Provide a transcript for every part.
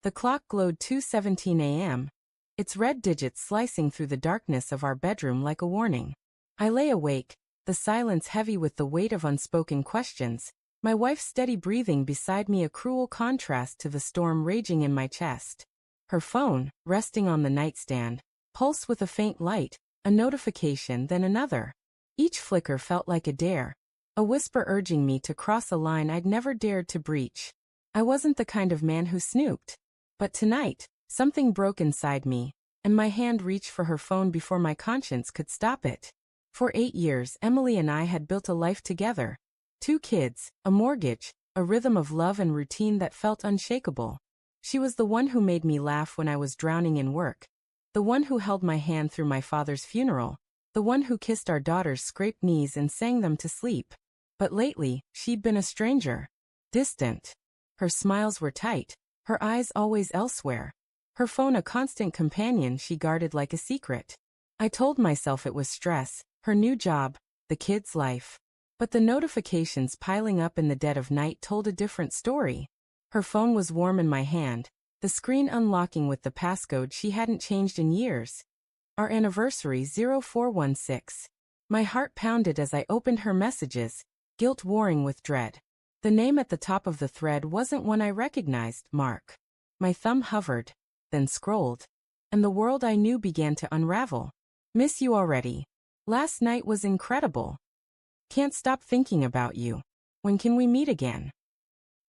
The clock glowed 2:17 a.m., its red digits slicing through the darkness of our bedroom like a warning. I lay awake, the silence heavy with the weight of unspoken questions, my wife's steady breathing beside me a cruel contrast to the storm raging in my chest. Her phone, resting on the nightstand, pulsed with a faint light, a notification then another. Each flicker felt like a dare, a whisper urging me to cross a line I'd never dared to breach. I wasn't the kind of man who snooped. But tonight, something broke inside me, and my hand reached for her phone before my conscience could stop it. For 8 years, Emily and I had built a life together. 2 kids, a mortgage, a rhythm of love and routine that felt unshakable. She was the one who made me laugh when I was drowning in work, the one who held my hand through my father's funeral, the one who kissed our daughter's scraped knees and sang them to sleep. But lately, she'd been a stranger. Distant. Her smiles were tight, her eyes always elsewhere. Her phone a constant companion she guarded like a secret. I told myself it was stress, her new job, the kid's life. But the notifications piling up in the dead of night told a different story. Her phone was warm in my hand, the screen unlocking with the passcode she hadn't changed in years. Our anniversary 0416. My heart pounded as I opened her messages, guilt warring with dread. The name at the top of the thread wasn't one I recognized, Mark. My thumb hovered, then scrolled, and the world I knew began to unravel. Miss you already. Last night was incredible. Can't stop thinking about you. When can we meet again?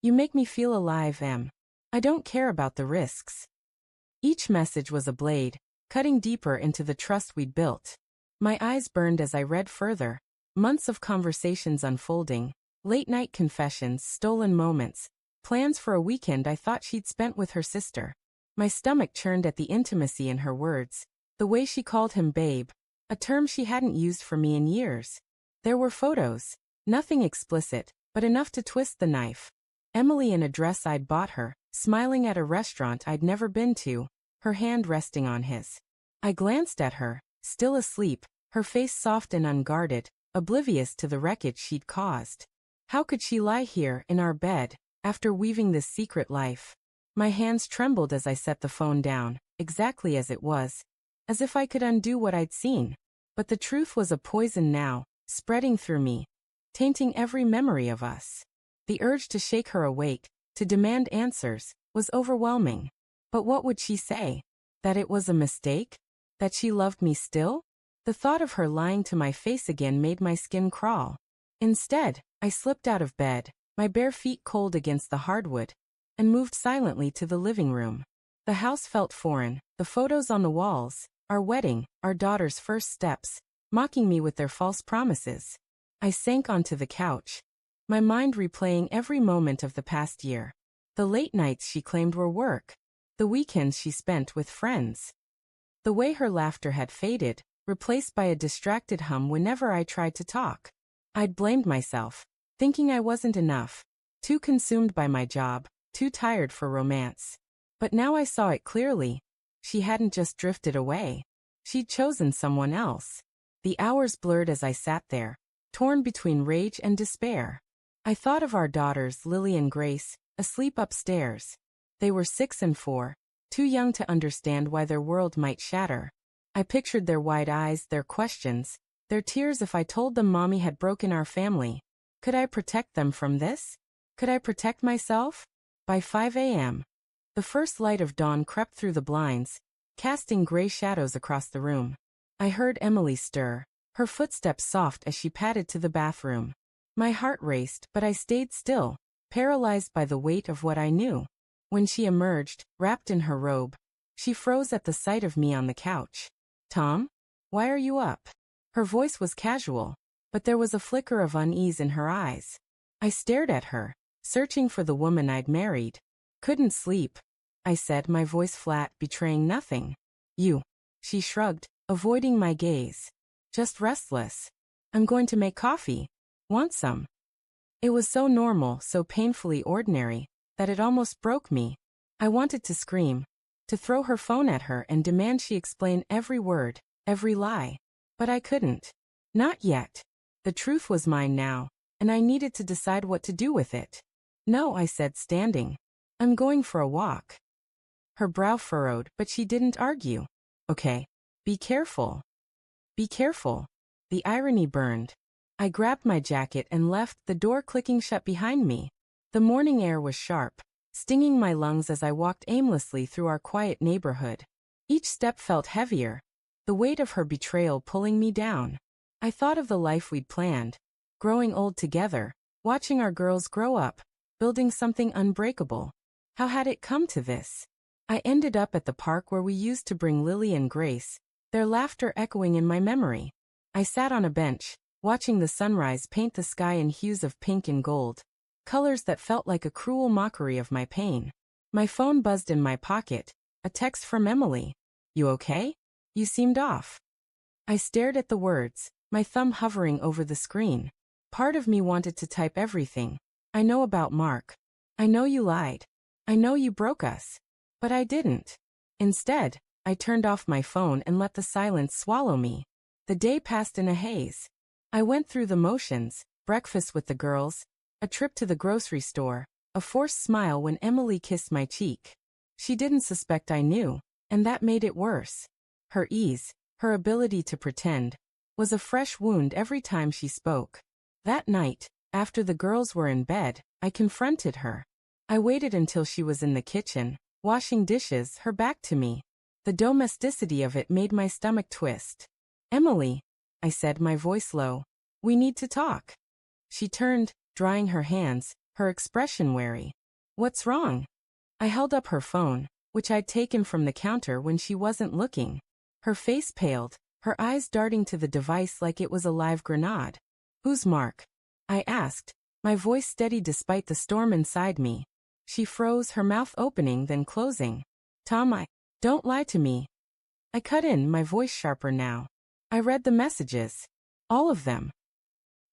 You make me feel alive, Em. I don't care about the risks. Each message was a blade, cutting deeper into the trust we'd built. My eyes burned as I read further. Months of conversations unfolding, late-night confessions, stolen moments, plans for a weekend I thought she'd spent with her sister. My stomach churned at the intimacy in her words, the way she called him babe, a term she hadn't used for me in years. There were photos, nothing explicit, but enough to twist the knife. Emily in a dress I'd bought her, smiling at a restaurant I'd never been to, her hand resting on his. I glanced at her, still asleep, her face soft and unguarded, oblivious to the wreckage she'd caused. How could she lie here, in our bed, after weaving this secret life? My hands trembled as I set the phone down, exactly as it was, as if I could undo what I'd seen. But the truth was a poison now, spreading through me, tainting every memory of us. The urge to shake her awake, to demand answers, was overwhelming. But what would she say? That it was a mistake? That she loved me still? The thought of her lying to my face again made my skin crawl. Instead, I slipped out of bed, my bare feet cold against the hardwood, and moved silently to the living room. The house felt foreign, the photos on the walls, our wedding, our daughter's first steps, mocking me with their false promises. I sank onto the couch, my mind replaying every moment of the past year. The late nights she claimed were work, the weekends she spent with friends. The way her laughter had faded, replaced by a distracted hum whenever I tried to talk. I'd blamed myself, thinking I wasn't enough, too consumed by my job, too tired for romance. But now I saw it clearly. She hadn't just drifted away. She'd chosen someone else. The hours blurred as I sat there, torn between rage and despair. I thought of our daughters, Lily and Grace, asleep upstairs. They were 6 and 4, too young to understand why their world might shatter. I pictured their wide eyes, their questions, their tears if I told them Mommy had broken our family. Could I protect them from this? Could I protect myself? By 5 a.m., the first light of dawn crept through the blinds, casting gray shadows across the room. I heard Emily stir, her footsteps soft as she padded to the bathroom. My heart raced, but I stayed still, paralyzed by the weight of what I knew. When she emerged, wrapped in her robe, she froze at the sight of me on the couch. Tom? Why are you up? Her voice was casual, but there was a flicker of unease in her eyes. I stared at her, searching for the woman I'd married. Couldn't sleep, I said, my voice flat, betraying nothing. You. She shrugged, avoiding my gaze. Just restless. I'm going to make coffee. Want some? It was so normal, so painfully ordinary, that it almost broke me. I wanted to scream, to throw her phone at her and demand she explain every word, every lie. But I couldn't. Not yet. The truth was mine now, and I needed to decide what to do with it. No, I said, standing. I'm going for a walk. Her brow furrowed, but she didn't argue. Okay. Be careful. Be careful. The irony burned. I grabbed my jacket and left, the door clicking shut behind me. The morning air was sharp, stinging my lungs as I walked aimlessly through our quiet neighborhood. Each step felt heavier, the weight of her betrayal pulling me down. I thought of the life we'd planned, growing old together, watching our girls grow up, building something unbreakable. How had it come to this? I ended up at the park where we used to bring Lily and Grace, their laughter echoing in my memory. I sat on a bench, watching the sunrise paint the sky in hues of pink and gold, colors that felt like a cruel mockery of my pain. My phone buzzed in my pocket, a text from Emily. You okay? You seemed off. I stared at the words, my thumb hovering over the screen. Part of me wanted to type everything. I know about Mark. I know you lied. I know you broke us. But I didn't. Instead, I turned off my phone and let the silence swallow me. The day passed in a haze. I went through the motions, breakfast with the girls, a trip to the grocery store, a forced smile when Emily kissed my cheek. She didn't suspect I knew, and that made it worse. Her ease, her ability to pretend, was a fresh wound every time she spoke. That night, after the girls were in bed, I confronted her. I waited until she was in the kitchen, washing dishes, her back to me. The domesticity of it made my stomach twist. Emily, I said, my voice low, we need to talk. She turned, drying her hands, her expression wary. What's wrong? I held up her phone, which I'd taken from the counter when she wasn't looking. Her face paled, her eyes darting to the device like it was a live grenade. Who's Mark? I asked, my voice steady despite the storm inside me. She froze, her mouth opening then closing. Tom, don't lie to me. I cut in, my voice sharper now. I read the messages. All of them.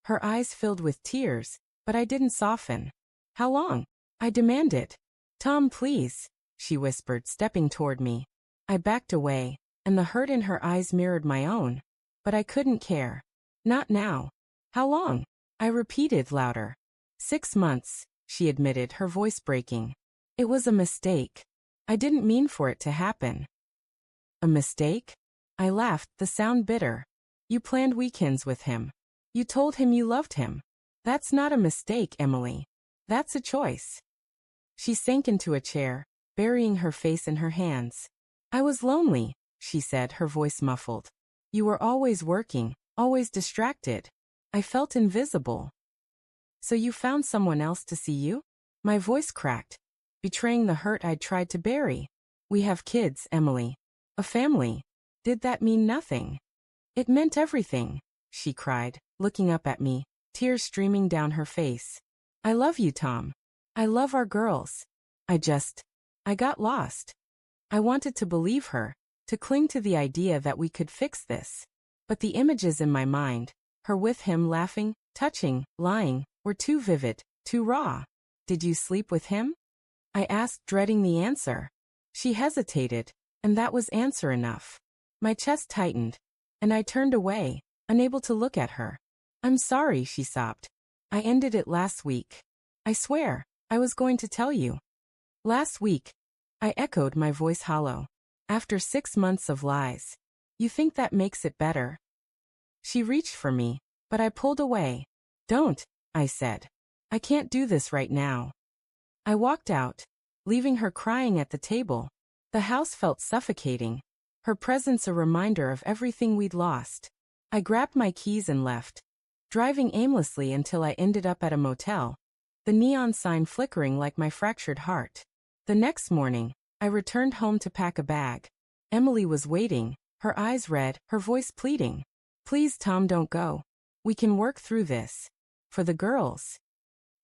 Her eyes filled with tears, but I didn't soften. How long? I demanded. Tom, please, she whispered, stepping toward me. I backed away, and the hurt in her eyes mirrored my own. But I couldn't care. Not now. How long? I repeated louder. 6 months, she admitted, her voice breaking. It was a mistake. I didn't mean for it to happen. A mistake? I laughed, the sound bitter. You planned weekends with him. You told him you loved him. That's not a mistake, Emily. That's a choice. She sank into a chair, burying her face in her hands. I was lonely, she said, her voice muffled. You were always working, always distracted. I felt invisible. So you found someone else to see you? My voice cracked, betraying the hurt I'd tried to bury. We have kids, Emily. A family. Did that mean nothing? It meant everything, she cried, looking up at me, tears streaming down her face. I love you, Tom. I love our girls. I got lost. I wanted to believe her, to cling to the idea that we could fix this. But the images in my mind, her with him laughing, touching, lying, were too vivid, too raw. Did you sleep with him? I asked, dreading the answer. She hesitated, and that was answer enough. My chest tightened, and I turned away, unable to look at her. I'm sorry, she sobbed. I ended it last week. I swear, I was going to tell you. Last week, I echoed, my voice hollow. After 6 months of lies. You think that makes it better? She reached for me, but I pulled away. Don't, I said. I can't do this right now. I walked out, leaving her crying at the table. The house felt suffocating, her presence a reminder of everything we'd lost. I grabbed my keys and left, driving aimlessly until I ended up at a motel, the neon sign flickering like my fractured heart. The next morning, I returned home to pack a bag. Emily was waiting, her eyes red, her voice pleading. Please, Tom, don't go. We can work through this. For the girls.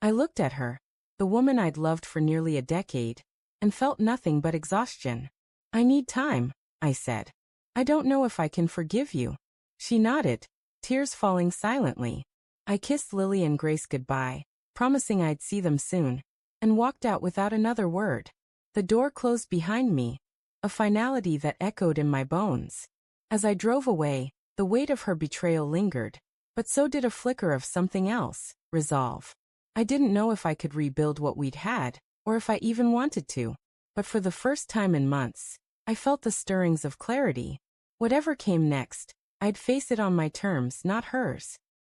I looked at her, the woman I'd loved for nearly a decade, and felt nothing but exhaustion. I need time, I said. I don't know if I can forgive you. She nodded, tears falling silently. I kissed Lily and Grace goodbye, promising I'd see them soon, and walked out without another word. The door closed behind me, a finality that echoed in my bones. As I drove away, the weight of her betrayal lingered, but so did a flicker of something else, resolve. I didn't know if I could rebuild what we'd had, or if I even wanted to. But for the first time in months, I felt the stirrings of clarity. Whatever came next, I'd face it on my terms, not hers.